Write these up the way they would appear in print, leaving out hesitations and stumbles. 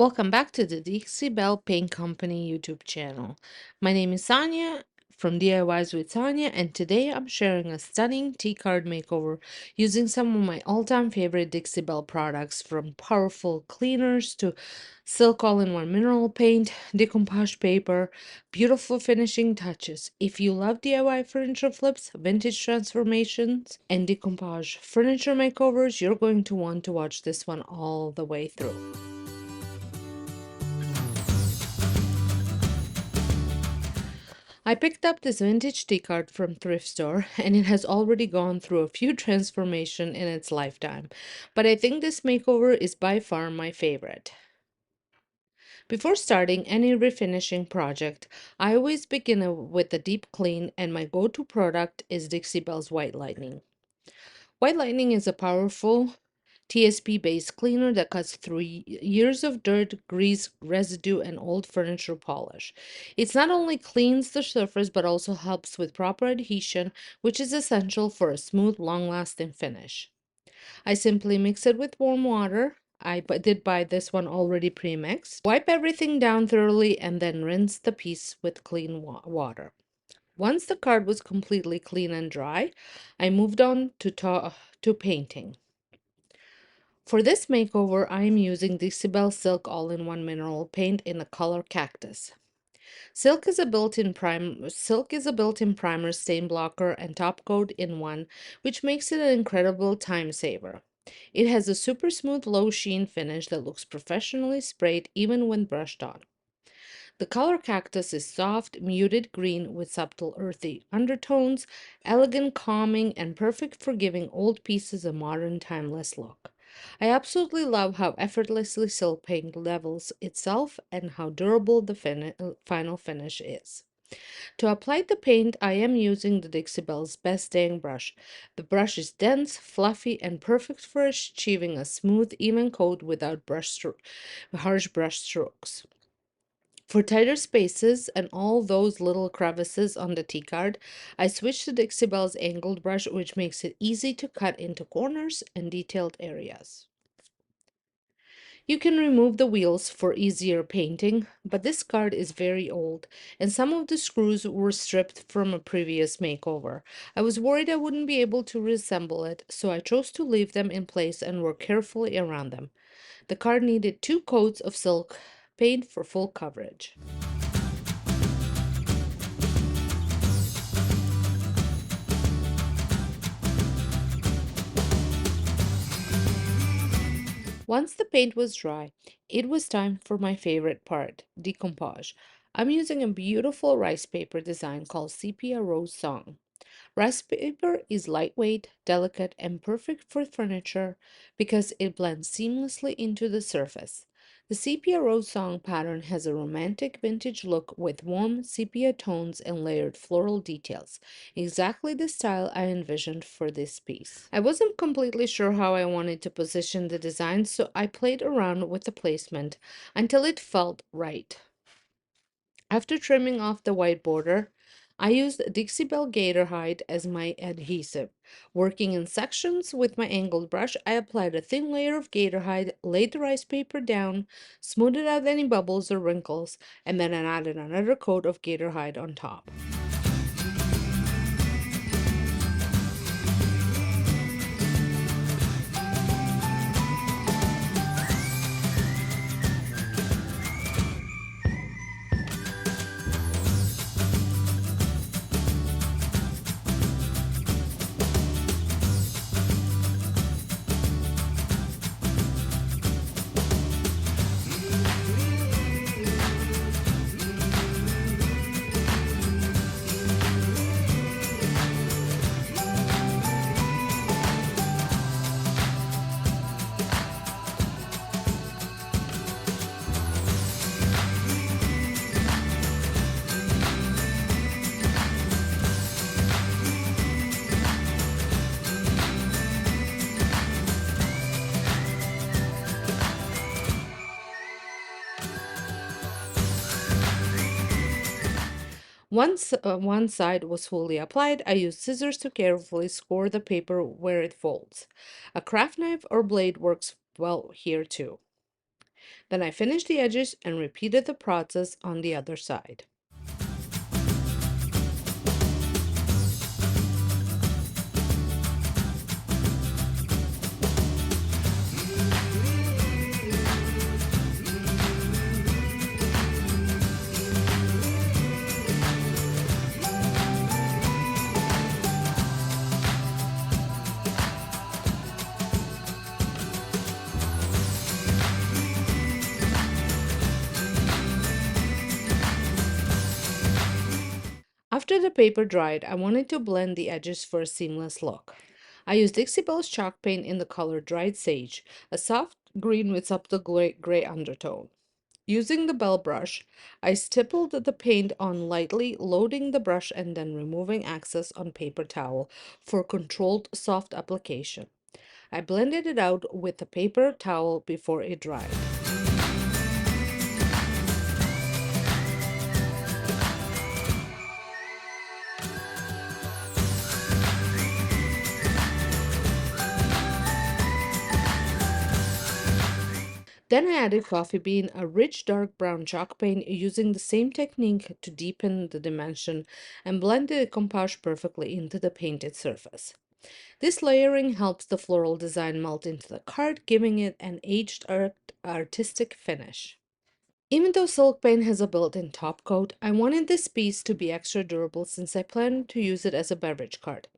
Welcome back to the Dixie Belle Paint Company YouTube channel. My name is Sonia from DIYs with Sonia, and today I'm sharing a stunning tea card makeover using some of my all-time favorite Dixie Belle products, from powerful cleaners to silk all-in-one mineral paint, decoupage paper, beautiful finishing touches. If you love DIY furniture flips, vintage transformations, and decoupage furniture makeovers, you're going to want to watch this one all the way through. I picked up this vintage tea card from Thrift store, and it has already gone through a few transformations in its lifetime, but I think this makeover is by far my favorite. Before starting any refinishing project, I always begin with a deep clean, and my go-to product is Dixie Belle's White Lightning. White Lightning is a powerful TSP-based cleaner that cuts through years of dirt, grease, residue, and old furniture polish. It not only cleans the surface but also helps with proper adhesion, which is essential for a smooth, long-lasting finish. I simply mix it with warm water. Did buy this one already pre-mixed. Wipe everything down thoroughly and then rinse the piece with clean water. Once the card was completely clean and dry, I moved on to painting. For this makeover, I am using Dixie Belle Silk All-in-One Mineral Paint in the color Cactus. Silk is a built-in primer, stain blocker, and top coat in one, which makes it an incredible time saver. It has a super smooth low sheen finish that looks professionally sprayed even when brushed on. The color Cactus is soft, muted green with subtle earthy undertones, elegant, calming, and perfect for giving old pieces a modern, timeless look. I absolutely love how effortlessly silk paint levels itself and how durable the final finish is. To apply the paint, I am using the Dixie Belle's Best Dang brush. The brush is dense, fluffy, and perfect for achieving a smooth, even coat without harsh brush strokes. For tighter spaces and all those little crevices on the tea card, I switched to Dixie Belle's angled brush, which makes it easy to cut into corners and detailed areas. You can remove the wheels for easier painting, but this card is very old, and some of the screws were stripped from a previous makeover. I was worried I wouldn't be able to reassemble it, so I chose to leave them in place and work carefully around them. The card needed 2 coats of silk paint for full coverage. Once the paint was dry, it was time for my favorite part, decoupage. I'm using a beautiful rice paper design called Sepia Rose Song. Rice paper is lightweight, delicate, and perfect for furniture because it blends seamlessly into the surface. The sepia rose song pattern has a romantic vintage look with warm sepia tones and layered floral details, exactly the style I envisioned for this piece. I wasn't completely sure how I wanted to position the design, so I played around with the placement until it felt right. After trimming off the white border, I used Dixie Belle Gator hide as my adhesive. Working in sections with my angled brush, I applied a thin layer of gator hide, laid the rice paper down, smoothed out any bubbles or wrinkles, and then I added another coat of gator hide on top. Once one side was fully applied, I used scissors to carefully score the paper where it folds. A craft knife or blade works well here too. Then I finished the edges and repeated the process on the other side. After the paper dried, I wanted to blend the edges for a seamless look. I used Dixie Belle's chalk paint in the color Dried Sage, a soft green with subtle gray undertone. Using the bell brush, I stippled the paint on lightly, loading the brush and then removing excess on paper towel for controlled soft application. I blended it out with a paper towel before it dried. Then I added coffee bean, a rich dark brown chalk paint using the same technique to deepen the dimension and blended the decoupage perfectly into the painted surface. This layering helps the floral design melt into the card, giving it an aged artistic finish. Even though silk paint has a built-in top coat, I wanted this piece to be extra durable since I plan to use it as a beverage card.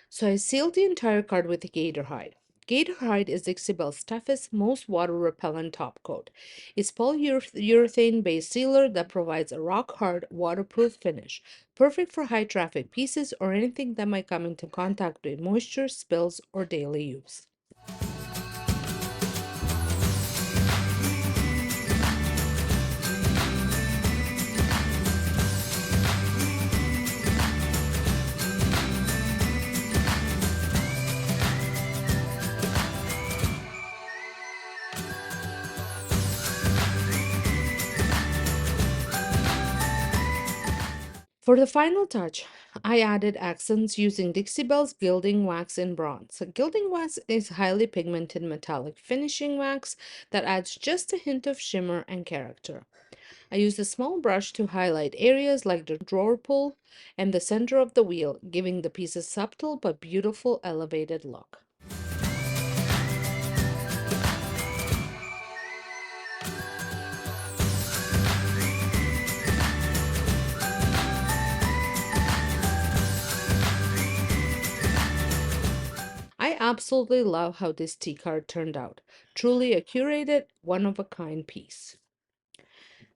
So I sealed the entire card with a gator hide. Gator hide is Dixie Belle's toughest, most water-repellent top coat. It's polyurethane-based sealer that provides a rock-hard, waterproof finish, perfect for high-traffic pieces or anything that might come into contact with moisture, spills, or daily use. For the final touch, I added accents using Dixie Belle's gilding wax in bronze. Gilding wax is highly pigmented metallic finishing wax that adds just a hint of shimmer and character. I used a small brush to highlight areas like the drawer pull and the center of the wheel, giving the piece a subtle but beautiful elevated look. I absolutely love how this tea card turned out. Truly a curated, one-of-a-kind piece.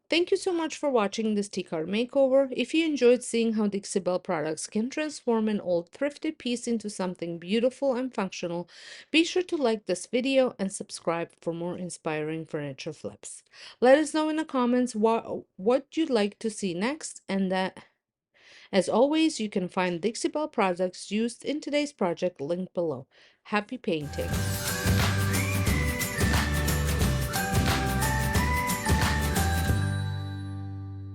Thank you so much for watching this tea card makeover. If you enjoyed seeing how Dixie Belle products can transform an old thrifted piece into something beautiful and functional, be sure to like this video and subscribe for more inspiring furniture flips. Let us know in the comments what you'd like to see next, and that, as always, you can find Dixie Belle products used in today's project linked below. Happy painting!